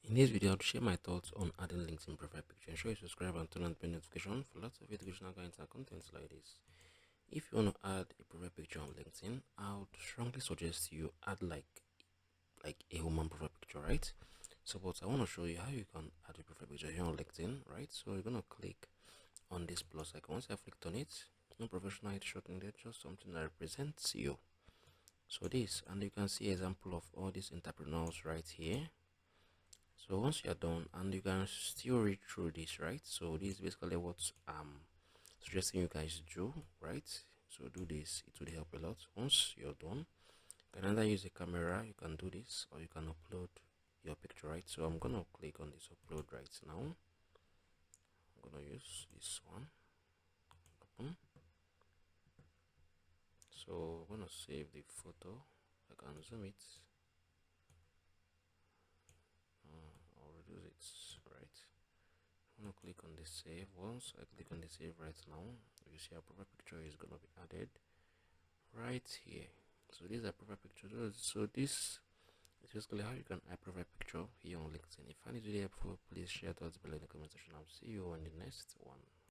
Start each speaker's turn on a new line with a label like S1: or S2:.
S1: In this video, I'll share my thoughts on adding LinkedIn profile picture. Ensure you subscribe and turn on the notification for lots of educational guidance and content like this. If you want to add a profile picture on LinkedIn, I would strongly suggest you add like a human profile picture, right? So, but I want to show you how you can add a profile picture here on LinkedIn, right? So you're gonna click on this plus icon. Once I've clicked on it, no professional headshot in there, just something that represents you. So this, and you can see example of all these entrepreneurs right here. So once you're done, and you can still read through this, right? So this is basically what I'm suggesting you guys do, right? So do this, it will help a lot. Once you're done, you can either use a camera, you can do this, or you can upload your picture, right? So I'm gonna click on this upload right now. I'm gonna use this one. Open. So I'm gonna save the photo. I can zoom it. I'll reduce it, right? I'm gonna click on the save. Once I click on the save right now, you see our profile picture is gonna be added right here. So these are profile pictures. So this is basically how you can add profile picture here on LinkedIn. If you find it really helpful, please share thoughts below in the comment section. I'll see you on the next one.